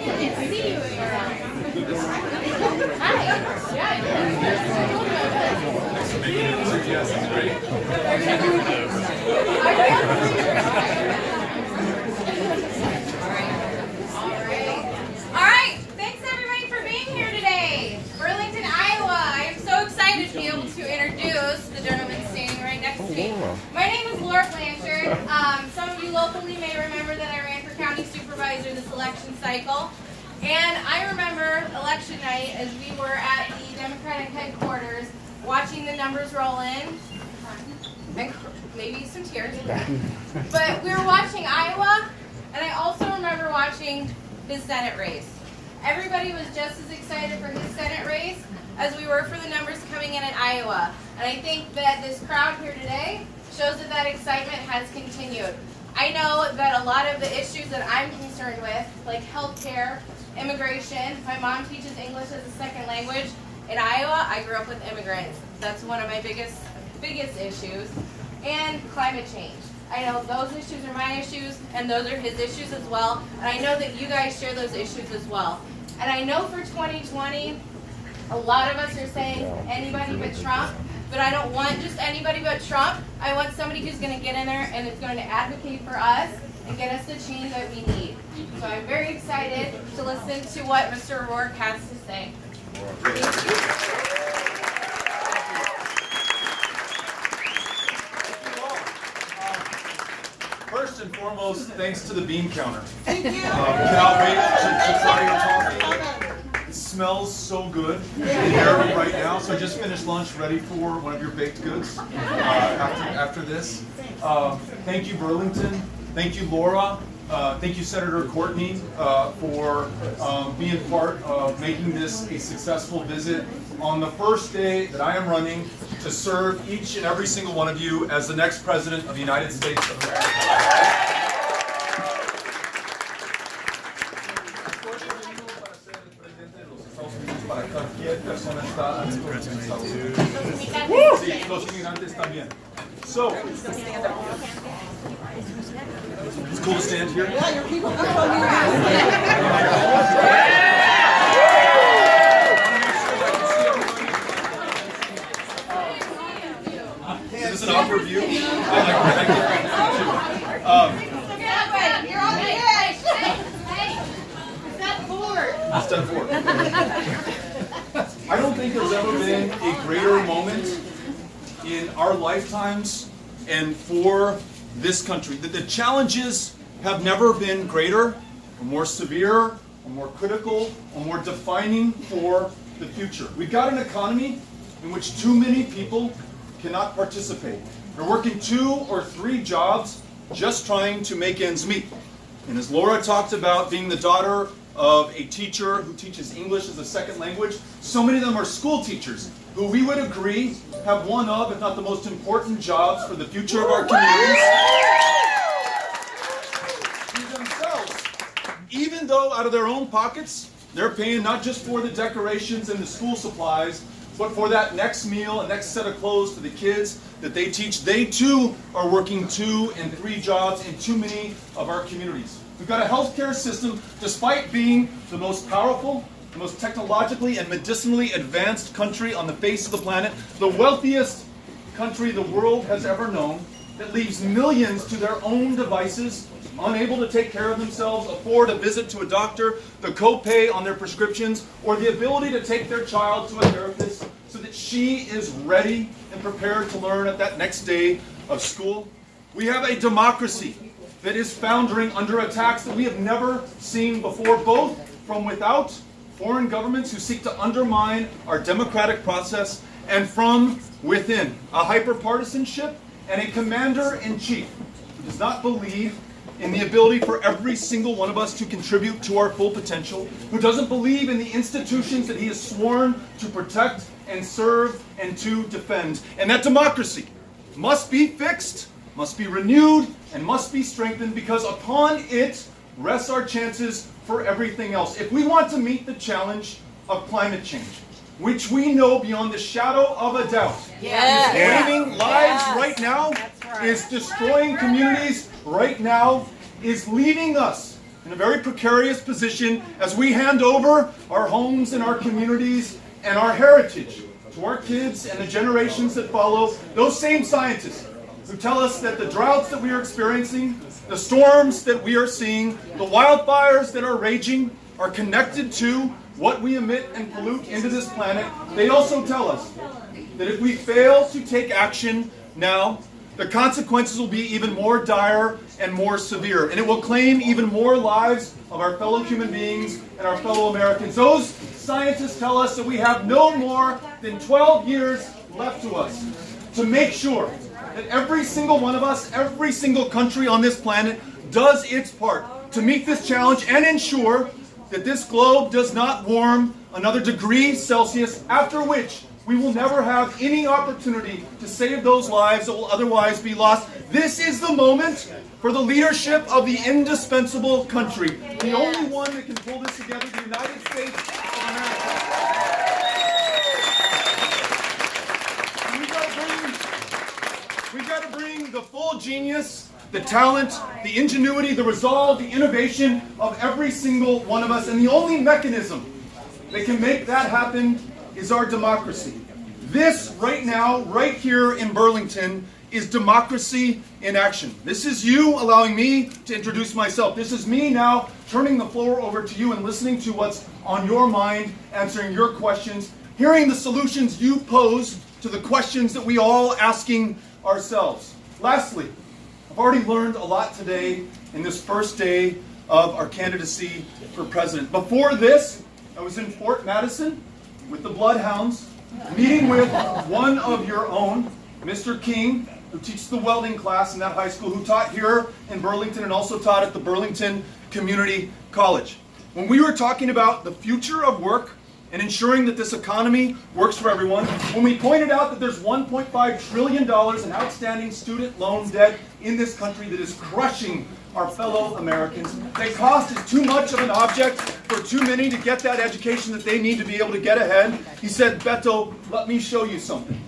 Alright, thanks everybody for being here today. Burlington, Iowa. I am so excited to be able to introduce the gentleman standing right next to me. My name is Laura Blanchard. Some of you locally may remember that I ran for county supervisor this election cycle. And I remember election night as we were at the Democratic headquarters watching the numbers roll in. And maybe some tears. But we were watching Iowa, and I also remember watching his Senate race. Everybody was just as excited for his Senate race as we were for the numbers coming in Iowa. And I think that this crowd here today shows that that excitement has continued. I know that a lot of the issues that I'm concerned with, like healthcare, immigration, my mom teaches English as a second language. In Iowa, I grew up with immigrants. That's one of my biggest issues. And climate change. I know those issues are my issues, and those are his issues as well. And I know that you guys share those issues as well. And I know for 2020, a lot of us are saying anybody but Trump. But I don't want just anybody but Trump. I want somebody who's going to get in there and is going to advocate for us and get us the change that we need. So I'm very excited to listen to what Mr. O'Rourke has to say. Thank you. First and foremost, thanks to the Beancounter. Thank you. Cannot wait to try your coffee. It smells so good in here right now. So I just finished lunch, ready for one of your baked goods after this. Thank you, Burlington. Thank you, Laura. Thank you, Senator Courtney, for being part of making this a successful visit on the first day that I am running to serve each and every single one of you as the next President of the United States of America. So, it's cool to stand here. Yeah, your people Is this an awkward view? I like it. You're on the edge. Hey, step forward. I don't think there's ever been a greater moment in our lifetimes and for this country. That the challenges have never been greater, or more severe, or more critical, or more defining for the future. We've got an economy in which too many people cannot participate. They're working 2 or 3 jobs just trying to make ends meet. And as Laura talked about being the daughter of a teacher who teaches English as a second language, so many of them are school teachers who we would agree have one of, if not the most important jobs for the future of our communities. To themselves, even though out of their own pockets, they're paying not just for the decorations and the school supplies, but for that next meal and next set of clothes for the kids that they teach. They too are working 2 and 3 jobs in too many of our communities. We've got a healthcare system, despite being the most powerful, the most technologically and medicinally advanced country on the face of the planet, the wealthiest country the world has ever known, that leaves millions to their own devices, unable to take care of themselves, afford a visit to a doctor, the copay on their prescriptions, or the ability to take their child to a therapist so that she is ready and prepared to learn at that next day of school. We have a democracy that is foundering under attacks that we have never seen before, both from without, foreign governments who seek to undermine our democratic process, and from within, a hyper-partisanship and a commander-in-chief who does not believe in the ability for every single one of us to contribute to our full potential, who doesn't believe in the institutions that he has sworn to protect and serve and to defend. And that democracy must be fixed, must be renewed, and must be strengthened, because upon it rests our chances for everything else. If we want to meet the challenge of climate change, which we know beyond the shadow of a doubt is claiming lives right now, is destroying communities right now, is leaving us in a very precarious position as we hand over our homes and our communities and our heritage to our kids and the generations that follow. Those same scientists who tell us that the droughts that we are experiencing, the storms that we are seeing, the wildfires that are raging are connected to what we emit and pollute into this planet. They also tell us that if we fail to take action now, the consequences will be even more dire and more severe, and it will claim even more lives of our fellow human beings and our fellow Americans. Those scientists tell us that we have no more than 12 years left to us to make sure that every single one of us, every single country on this planet does its part to meet this challenge and ensure that this globe does not warm another degree Celsius, after which we will never have any opportunity to save those lives that will otherwise be lost. This is the moment for the leadership of the indispensable country, the only one that can pull this together, the United States of America. We've got to bring the full genius, the talent, the ingenuity, the resolve, the innovation of every single one of us. And the only mechanism that can make that happen is our democracy. This right now, right here in Burlington, is democracy in action. This is you allowing me to introduce myself. This is me now turning the floor over to you and listening to what's on your mind, answering your questions, hearing the solutions you pose to the questions that we all asking ourselves. Lastly, I've already learned a lot today in this first day of our candidacy for president. Before this, I was in Fort Madison with the Bloodhounds, meeting with one of your own, Mr. King, who teaches the welding class in that high school, who taught here in Burlington and also taught at the Burlington Community College. When we were talking about the future of work and ensuring that this economy works for everyone, when we pointed out that there's $1.5 trillion in outstanding student loan debt in this country that is crushing our fellow Americans, that cost is too much of an object for too many to get that education that they need to be able to get ahead, he said, "Beto, let me show you something."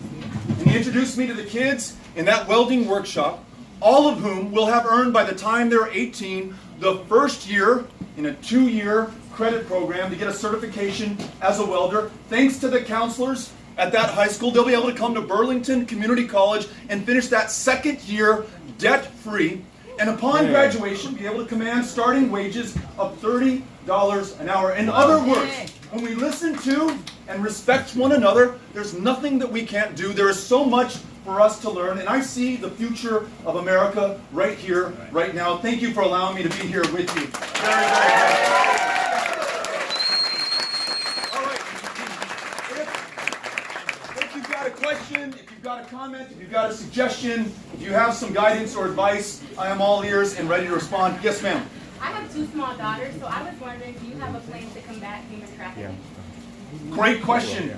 And he introduced me to the kids in that welding workshop, all of whom will have earned by the time they're 18 the first year in a 2-year credit program to get a certification as a welder. Thanks to the counselors at that high school, they'll be able to come to Burlington Community College and finish that second year debt-free, and upon graduation be able to command starting wages of $30 an hour. In other words, when we listen to and respect one another, there's nothing that we can't do. There is so much for us to learn, and I see the future of America right here, right now. Thank you for allowing me to be here with you. Very, very grateful. All right. If you've got a question, if you've got a comment, if you've got a suggestion, if you have some guidance or advice, I am all ears and ready to respond. Yes, ma'am. I have 2 small daughters, so I was wondering, do you have a plan to combat human trafficking? Great question.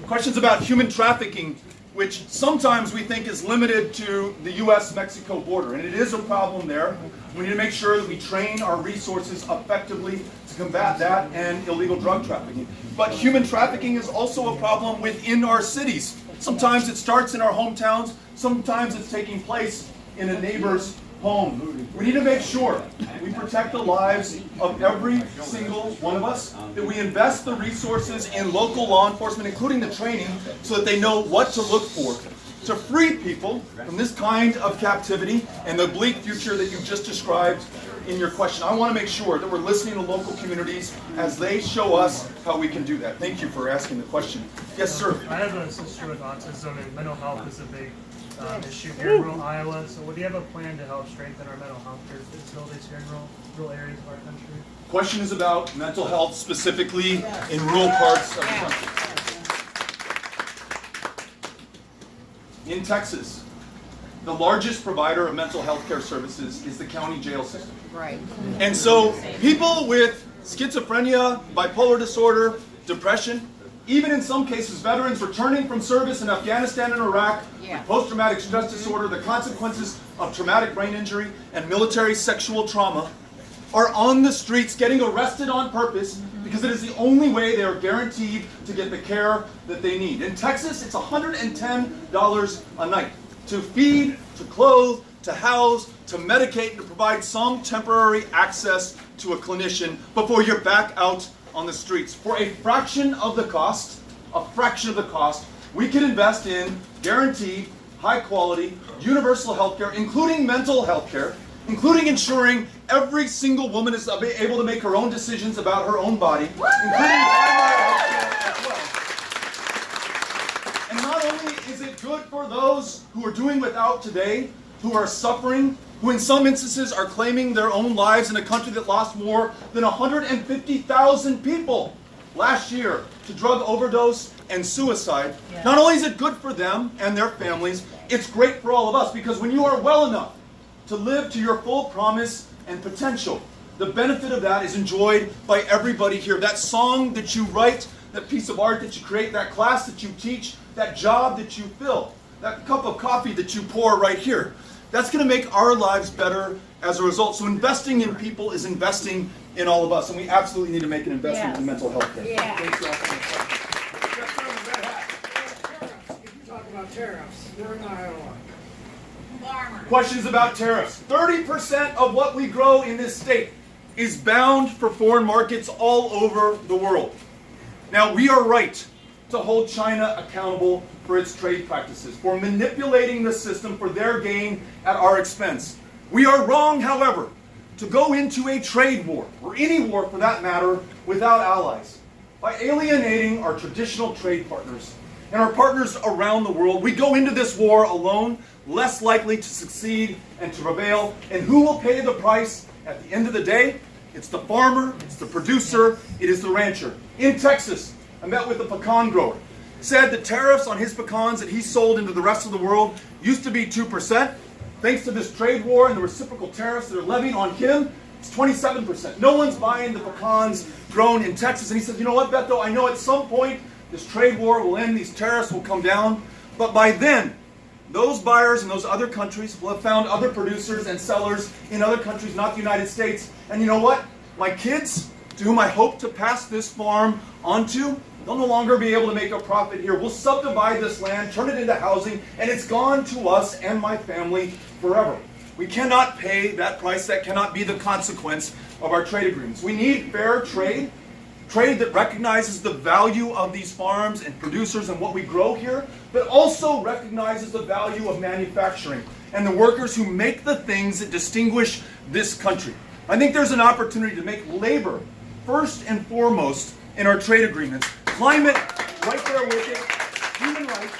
Questions about human trafficking, which sometimes we think is limited to the U.S.-Mexico border, and it is a problem there. We need to make sure that we train our resources effectively to combat that and illegal drug trafficking. But human trafficking is also a problem within our cities. Sometimes it starts in our hometowns, sometimes it's taking place in a neighbor's home. We need to make sure we protect the lives of every single one of us, that we invest the resources in local law enforcement, including the training, so that they know what to look for, to free people from this kind of captivity and the bleak future that you just described in your question. I want to make sure that we're listening to local communities as they show us how we can do that. Thank you for asking the question. Yes, sir. I have a sister with autism, and mental health is a big issue here in rural Iowa. So do you have a plan to help strengthen our mental health care facilities here in rural areas of our country? Question is about mental health specifically in rural parts of the country. In Texas, the largest provider of mental health care services is the county jail system. Right. And so people with schizophrenia, bipolar disorder, depression, even in some cases veterans returning from service in Afghanistan and Iraq with post-traumatic stress disorder, the consequences of traumatic brain injury and military sexual trauma, are on the streets getting arrested on purpose because it is the only way they are guaranteed to get the care that they need. In Texas, it's $110 a night to feed, to clothe, to house, to medicate, and to provide some temporary access to a clinician before you're back out on the streets. For a fraction of the cost, we can invest in guaranteed, high-quality, universal health care, including mental health care, including ensuring every single woman is able to make her own decisions about her own body, including primary health care as well. And not only is it good for those who are doing without today, who are suffering, who in some instances are claiming their own lives in a country that lost more than 150,000 people last year to drug overdose and suicide. Yeah. Not only is it good for them and their families, it's great for all of us, because when you are well enough to live to your full promise and potential, the benefit of that is enjoyed by everybody here. That song that you write, that piece of art that you create, that class that you teach, that job that you fill, that cup of coffee that you pour right here, that's going to make our lives better as a result. So investing in people is investing in all of us, and we absolutely need to make an investment in mental health care. Yeah. Thanks for asking the question. If you talk about tariffs, we're in Iowa. Questions about tariffs. 30% of what we grow in this state is bound for foreign markets all over the world. Now, we are right to hold China accountable for its trade practices, for manipulating the system for their gain at our expense. We are wrong, however, to go into a trade war, or any war for that matter, without allies. By alienating our traditional trade partners and our partners around the world, we go into this war alone, less likely to succeed and to prevail. And who will pay the price at the end of the day? It's the farmer, it's the producer, it is the rancher. In Texas, I met with a pecan grower. Said the tariffs on his pecans that he sold into the rest of the world used to be 2%. Thanks to this trade war and the reciprocal tariffs that are levied on him, it's 27%. No one's buying the pecans grown in Texas. And he said, you know what, Beto, I know at some point this trade war will end, these tariffs will come down, but by then, those buyers in those other countries will have found other producers and sellers in other countries, not the United States. And you know what? My kids, to whom I hope to pass this farm onto, they'll no longer be able to make a profit here. We'll subdivide this land, turn it into housing, and it's gone to us and my family forever. We cannot pay that price. That cannot be the consequence of our trade agreements. We need fair trade, trade that recognizes the value of these farms and producers and what we grow here, but also recognizes the value of manufacturing and the workers who make the things that distinguish this country. I think there's an opportunity to make labor first and foremost in our trade agreements. Climate, right there with it. Human rights.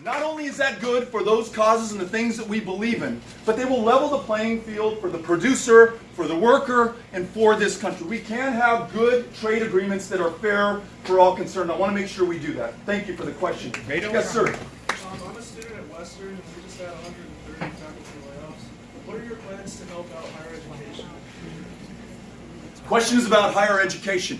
Not only is that good for those causes and the things that we believe in, but they will level the playing field for the producer, for the worker, and for this country. We can have good trade agreements that are fair for all concerned. I want to make sure we do that. Thank you for the question. Beto? Yes, sir. I'm a student at Western, and we just had 130 faculty layoffs. What are your plans to help out higher education? Questions about higher education.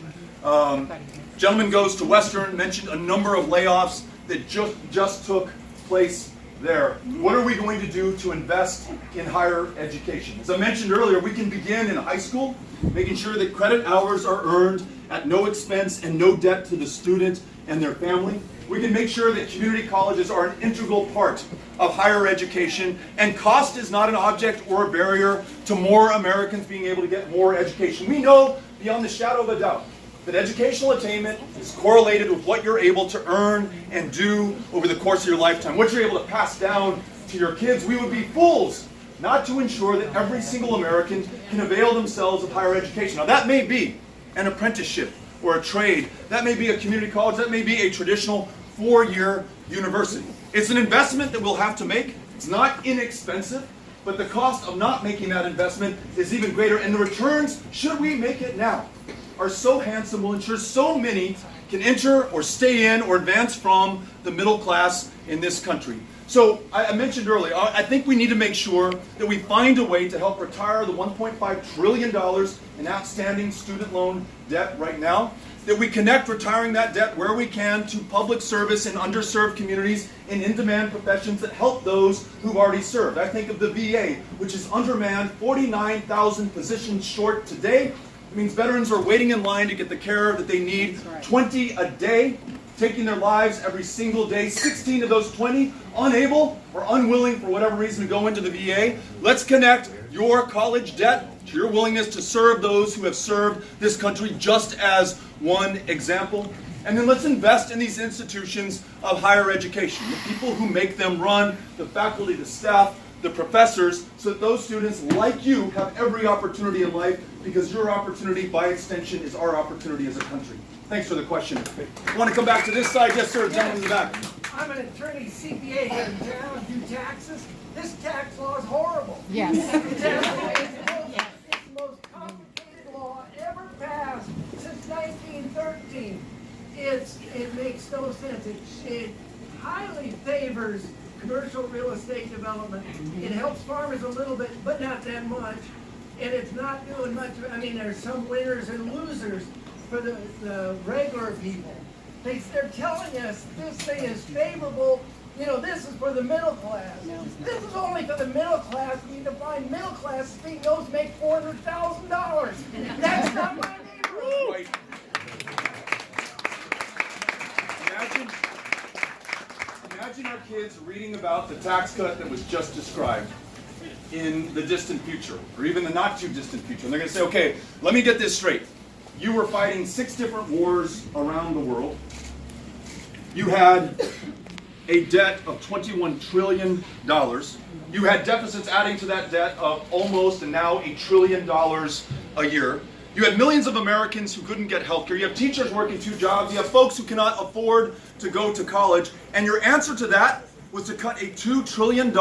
Gentleman goes to Western, mentioned a number of layoffs that just took place there. What are we going to do to invest in higher education? As I mentioned earlier, we can begin in high school, making sure that credit hours are earned at no expense and no debt to the student and their family. We can make sure that community colleges are an integral part of higher education, and cost is not an object or a barrier to more Americans being able to get more education. We know beyond the shadow of a doubt that educational attainment is correlated with what you're able to earn and do over the course of your lifetime, what you're able to pass down to your kids. We would be fools not to ensure that every single American can avail themselves of higher education. Now that may be an apprenticeship or a trade, that may be a community college, that may be a traditional four-year university. It's an investment that we'll have to make. It's not inexpensive, but the cost of not making that investment is even greater, and the returns, should we make it now, are so handsome, will ensure so many can enter or stay in or advance from the middle class in this country. So I mentioned earlier, I think we need to make sure that we find a way to help retire the $1.5 trillion in outstanding student loan debt right now, that we connect retiring that debt where we can to public service in underserved communities and in-demand professions that help those who've already served. I think of the VA, which is undermanned, 49,000 positions short today. It means veterans are waiting in line to get the care that they need, 20 a day. taking their lives every single day, 16 of those 20 unable or unwilling for whatever reason to go into the VA. Let's connect your college debt to your willingness to serve those who have served this country, just as one example. And then let's invest in these institutions of higher education, the people who make them run, the faculty, the staff, the professors, so that those students like you have every opportunity in life, because your opportunity by extension is our opportunity as a country. Thanks for the question. I want to come back to this side. Yes, sir. Gentleman in the back. I'm an attorney, CPA here in town, do taxes. This tax law is horrible. Yes. It's the most complicated law ever passed since 1913. It makes no sense. It highly favors commercial real estate development. It helps farmers a little bit, but not that much. And it's not doing much. I mean, there's some winners and losers for the regular people. They're telling us this thing is favorable. You know, this is for the middle class. This is only for the middle class. We define middle class as being those who make $400,000. That's not my neighborhood. Right. Imagine our kids reading about the tax cut that was just described in the distant future, or even the not too distant future. And they're going to say, okay, let me get this straight. You were fighting 6 different wars around the world. You had a debt of $21 trillion. You had deficits adding to that debt of almost and now $1 trillion a year. You had millions of Americans who couldn't get health care. You have teachers working 2 jobs. You have folks who cannot afford to go to college. And your answer to that was to cut a $2 trillion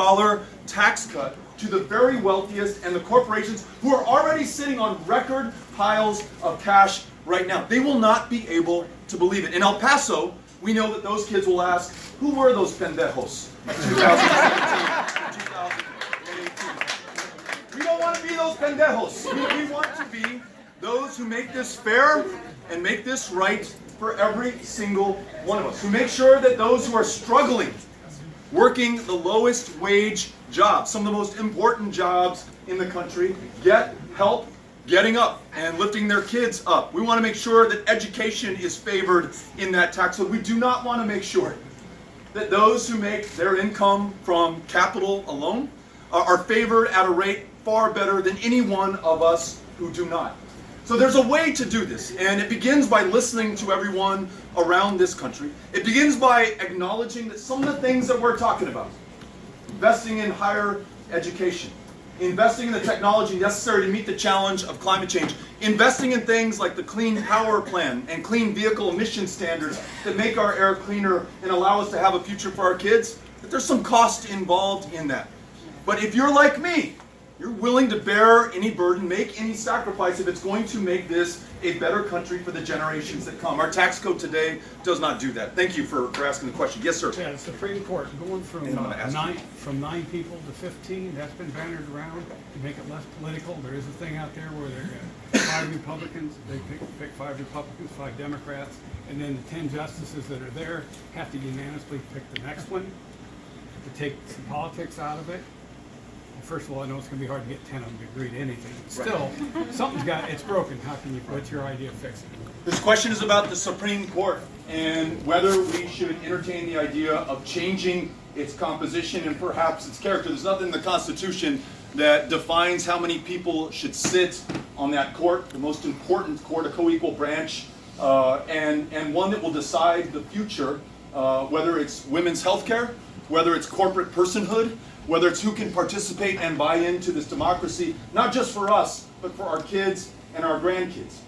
tax cut to the very wealthiest and the corporations who are already sitting on record piles of cash right now. They will not be able to believe it. In El Paso, we know that those kids will ask, who were those pendejos in 2017, 2018? We don't want to be those pendejos. We want to be those who make this fair and make this right for every single one of us. Who make sure that those who are struggling, working the lowest wage jobs, some of the most important jobs in the country, get help getting up and lifting their kids up. We want to make sure that education is favored in that tax code. We do not want to make sure that those who make their income from capital alone are favored at a rate far better than any one of us who do not. So there's a way to do this, and it begins by listening to everyone around this country. It begins by acknowledging that some of the things that we're talking about, investing in higher education, investing in the technology necessary to meet the challenge of climate change, investing in things like the Clean Power Plan and clean vehicle emission standards that make our air cleaner and allow us to have a future for our kids, that there's some cost involved in that. But if you're like me, you're willing to bear any burden, make any sacrifice if it's going to make this a better country for the generations that come. Our tax code today does not do that. Thank you for asking the question. Yes, sir. Yeah, the Supreme Court going from And I'm gonna ask you. 9 people to 15. That's been bannered around to make it less political. There is a thing out there where there are 5 Republicans. They pick 5 Republicans, 5 Democrats, and then the 10 justices that are there have to unanimously pick the next one to take some politics out of it. First of all, I know it's going to be hard to get 10 of them to agree to anything. Still, it's broken. What's your idea of fixing it? This question is about the Supreme Court and whether we should entertain the idea of changing its composition and perhaps its character. There's nothing in the Constitution that defines how many people should sit on that court, the most important court, a co-equal branch, and one that will decide the future, whether it's women's health care, whether it's corporate personhood, whether it's who can participate and buy into this democracy, not just for us, but for our kids and our grandkids.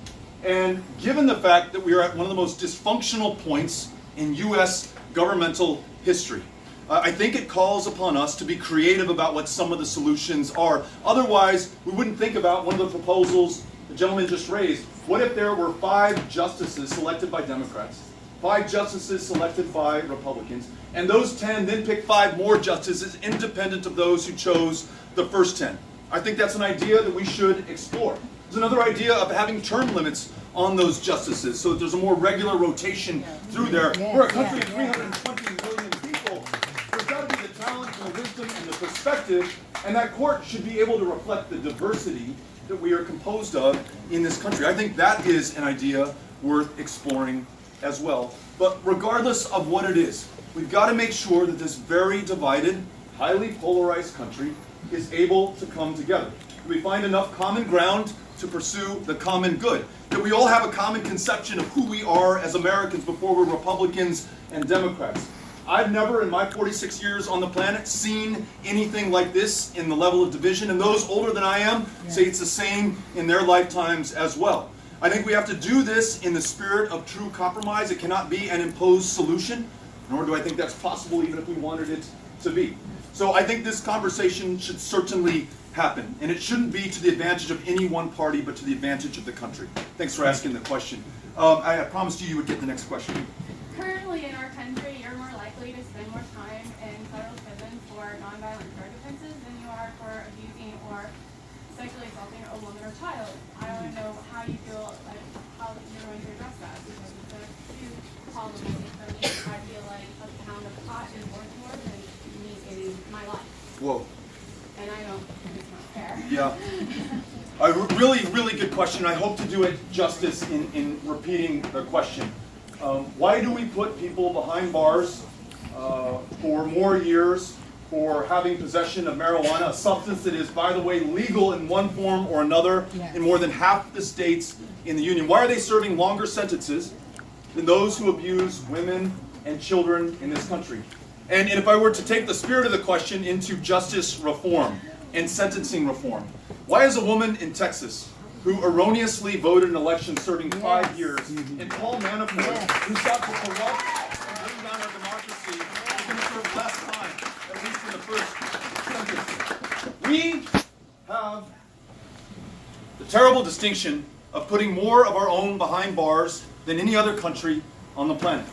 And given the fact that we are at one of the most dysfunctional points in U.S. governmental history, I think it calls upon us to be creative about what some of the solutions are. Otherwise, we wouldn't think about one of the proposals the gentleman just raised. What if there were 5 justices selected by Democrats, 5 justices selected by Republicans, and those 10 then pick 5 more justices independent of those who chose the first 10. I think that's an idea that we should explore. There's another idea of having term limits on those justices so that there's a more regular rotation through there. We're a country of 320 million people. There's got to be the talent and the wisdom and the perspective, and that court should be able to reflect the diversity that we are composed of in this country. I think that is an idea worth exploring as well. But regardless of what it is, we've got to make sure that this very divided, highly polarized country is able to come together. That we find enough common ground to pursue the common good. That we all have a common conception of who we are as Americans before we're Republicans and Democrats. I've never in my 46 years on the planet seen anything like this in the level of division, and those older than I am say it's the same in their lifetimes as well. I think we have to do this in the spirit of true compromise. It cannot be an imposed solution, nor do I think that's possible even if we wanted it to be. So I think this conversation should certainly happen, and it shouldn't be to the advantage of any one party, but to the advantage of the country. Thanks for asking the question. I promised you would get the next question. Currently in our country, you're more likely to spend more time in federal prison for nonviolent drug offenses than you are for abusing or sexually assaulting a woman or child. I want to know how you feel, like how you're going to address that, because it's a huge problem. I think for me, I feel like a pound of pot is worth more than me in my life. Whoa. And I don't think it's not fair. Yeah. A really good question. I hope to do it justice in repeating the question. Why do we put people behind bars for more years for having possession of marijuana, a substance that is, by the way, legal in one form or another in more than half the states in the union? Why are they serving longer sentences than those who abuse women and children in this country? And if I were to take the spirit of the question into justice reform and sentencing reform, why is a woman in Texas who erroneously voted in an election serving 5 years, and Paul Manafort, who sought to corrupt and bring down our democracy, is going to serve less time, at least in the first sentence? We have the terrible distinction of putting more of our own behind bars than any other country on the planet.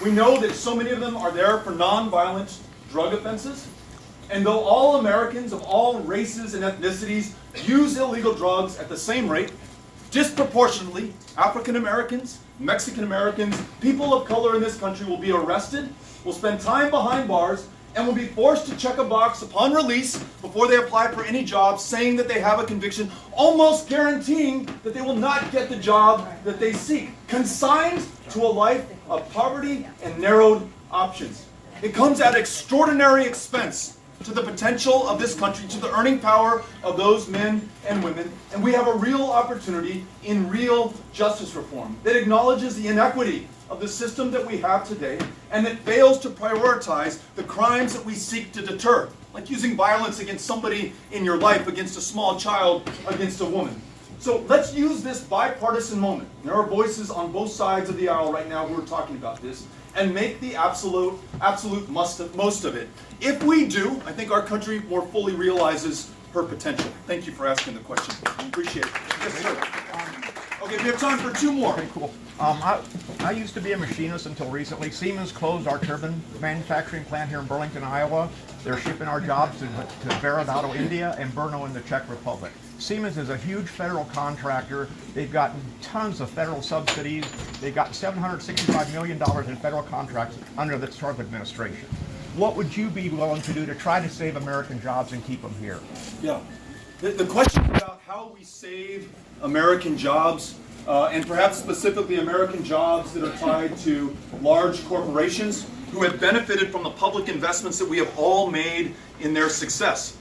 We know that so many of them are there for nonviolent drug offenses, and though all Americans of all races and ethnicities use illegal drugs at the same rate, disproportionately, African Americans, Mexican Americans, people of color in this country will be arrested, will spend time behind bars, and will be forced to check a box upon release before they apply for any job saying that they have a conviction, almost guaranteeing that they will not get the job that they seek, consigned to a life of poverty and narrowed options. It comes at extraordinary expense to the potential of this country, to the earning power of those men and women, and we have a real opportunity in real justice reform that acknowledges the inequity of the system that we have today and that fails to prioritize the crimes that we seek to deter, like using violence against somebody in your life, against a small child, against a woman. So let's use this bipartisan moment. There are voices on both sides of the aisle right now who are talking about this, and make the absolute most of it. If we do, I think our country more fully realizes her potential. Thank you for asking the question. Appreciate it. Yes, sir. Okay, we have time for two more. Okay, cool. I used to be a machinist until recently. Siemens closed our turbine manufacturing plant here in Burlington, Iowa. They're shipping our jobs to Varadero, India, and Brno in the Czech Republic. Siemens is a huge federal contractor. They've gotten tons of federal subsidies. They've got $765 million in federal contracts under the Trump administration. What would you be willing to do to try to save American jobs and keep them here? Yeah. The question about how we save American jobs, and perhaps specifically American jobs that are tied to large corporations who have benefited from the public investments that we have all made in their success.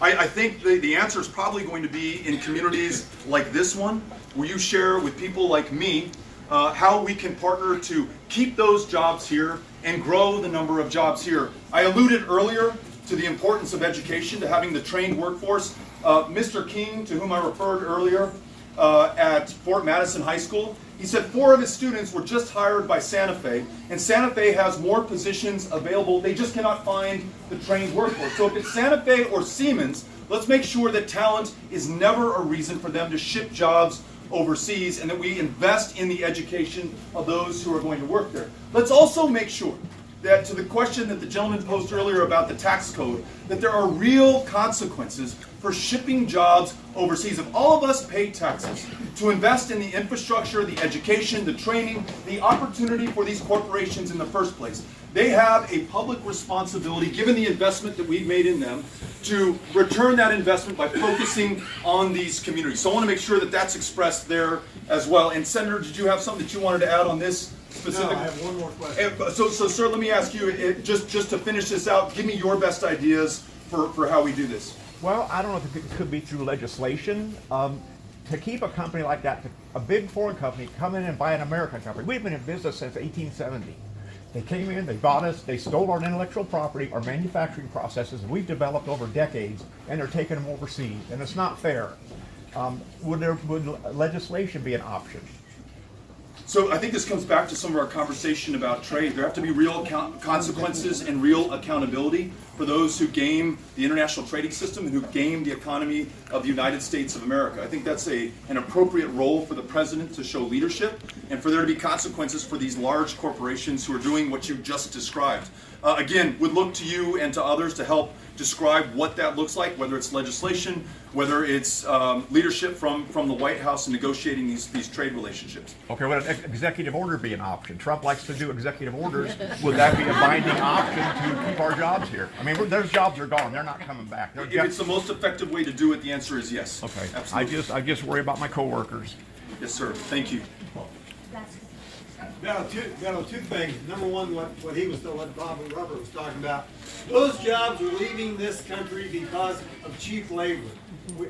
I think the answer is probably going to be in communities like this one, where you share with people like me how we can partner to keep those jobs here and grow the number of jobs here. I alluded earlier to the importance of education, to having the trained workforce. Mr. King, to whom I referred earlier at Fort Madison High School, he said 4 of his students were just hired by Santa Fe, and Santa Fe has more positions available. They just cannot find the trained workforce. So if it's Santa Fe or Siemens, let's make sure that talent is never a reason for them to ship jobs overseas, and that we invest in the education of those who are going to work there. Let's also make sure that, to the question that the gentleman posed earlier about the tax code, that there are real consequences for shipping jobs overseas. If all of us pay taxes to invest in the infrastructure, the education, the training, the opportunity for these corporations in the first place, they have a public responsibility, given the investment that we've made in them, to return that investment by focusing on these communities. So I want to make sure that that's expressed there as well. And Senator, did you have something that you wanted to add on this specific? No, I have one more question. So, sir, let me ask you, just to finish this out, give me your best ideas for how we do this. Well, I don't know if it could be through legislation. To keep a company like that, a big foreign company, come in and buy an American company. We've been in business since 1870. They came in, they bought us, they stole our intellectual property, our manufacturing processes, and we've developed over decades, and they're taking them overseas, and it's not fair. Would legislation be an option? So I think this comes back to some of our conversation about trade. There have to be real consequences and real accountability for those who game the international trading system and who game the economy of the United States of America. I think that's an appropriate role for the president to show leadership and for there to be consequences for these large corporations who are doing what you just described. Again, would look to you and to others to help describe what that looks like, whether it's legislation, whether it's leadership from the White House in negotiating these trade relationships. Okay, would an executive order be an option? Trump likes to do executive orders. Would that be a binding option to keep our jobs here? I mean, those jobs are gone. They're not coming back. If it's the most effective way to do it, the answer is yes. Okay, Absolutely. I just worry about my coworkers. Yes, sir. Thank you. Now, two things. Number one, what Bob Robert was talking about. Those jobs are leaving this country because of cheap labor.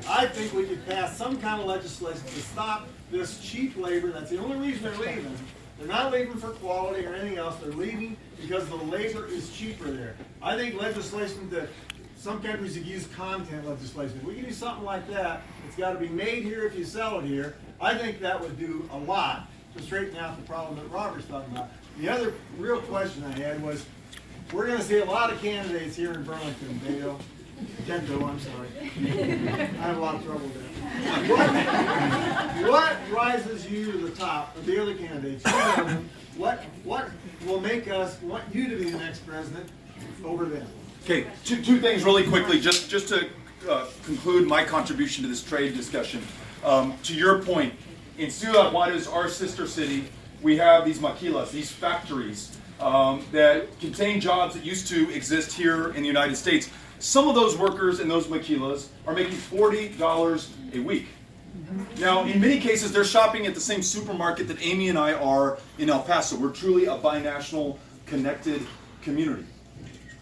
I think we could pass some kind of legislation to stop this cheap labor. That's the only reason they're leaving. They're not leaving for quality or anything else. They're leaving because the labor is cheaper there. I think legislation that some countries have used content legislation. If we can do something like that, it's got to be made here if you sell it here. I think that would do a lot to straighten out the problem that Robert's talking about. The other real question I had was, we're going to see a lot of candidates here in Burlington, Beto, I'm sorry. I have a lot of trouble there. What rises you to the top of the other candidates? You know them. What will make us want you to be the next president over them? Okay, two things really quickly, just to conclude my contribution to this trade discussion. To your point, in Ciudad Juarez, our sister city, we have these maquilas, these factories that contain jobs that used to exist here in the United States. Some of those workers in those maquilas are making $40 a week. Now, in many cases, they're shopping at the same supermarket that Amy and I are in El Paso. We're truly a binational, connected community.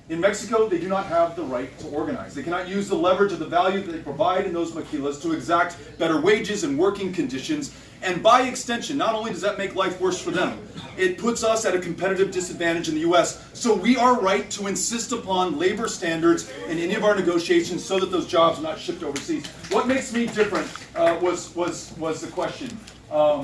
In Mexico, they do not have the right to organize. They cannot use the leverage of the value that they provide in those maquilas to exact better wages and working conditions. And by extension, not only does that make life worse for them, it puts us at a competitive disadvantage in the U.S. So we are right to insist upon labor standards in any of our negotiations so that those jobs are not shipped overseas. What makes me different was the question. I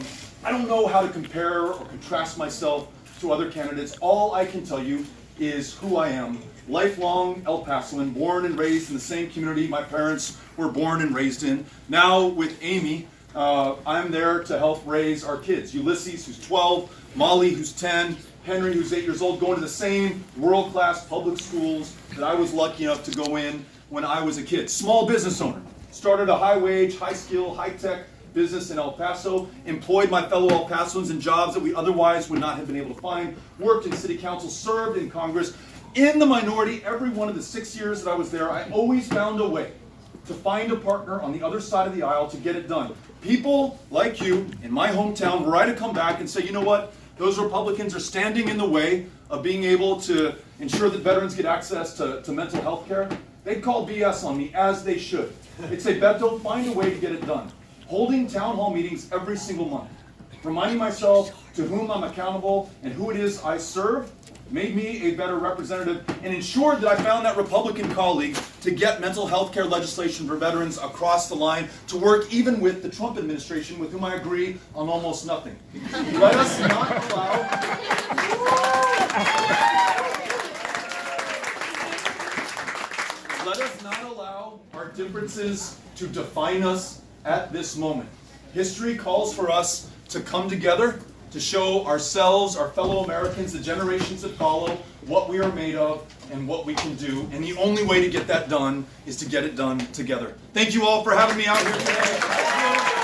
don't know how to compare or contrast myself to other candidates. All I can tell you is who I am. Lifelong El Pasoan, born and raised in the same community my parents were born and raised in. Now with Amy, I'm there to help raise our kids. Ulysses, who's 12, Molly, who's 10, Henry, who's 8 years old, going to the same world-class public schools that I was lucky enough to go in when I was a kid. Small business owner. Started a high-wage, high-skill, high-tech business in El Paso, employed my fellow El Pasoans in jobs that we otherwise would not have been able to find, worked in city council, served in Congress. In the minority, every one of the 6 years that I was there, I always found a way to find a partner on the other side of the aisle to get it done. People like you in my hometown, were I to come back and say, you know what, those Republicans are standing in the way of being able to ensure that veterans get access to mental health care, they'd call BS on me, as they should. They'd say, Beto, find a way to get it done. Holding town hall meetings every single month, reminding myself to whom I'm accountable and who it is I serve, made me a better representative and ensured that I found that Republican colleague to get mental health care legislation for veterans across the line to work even with the Trump administration, with whom I agree on almost nothing. Let us not allow our differences to define us at this moment. History calls for us to come together, to show ourselves, our fellow Americans, the generations that follow, what we are made of and what we can do. And the only way to get that done is to get it done together. Thank you all for having me out here today.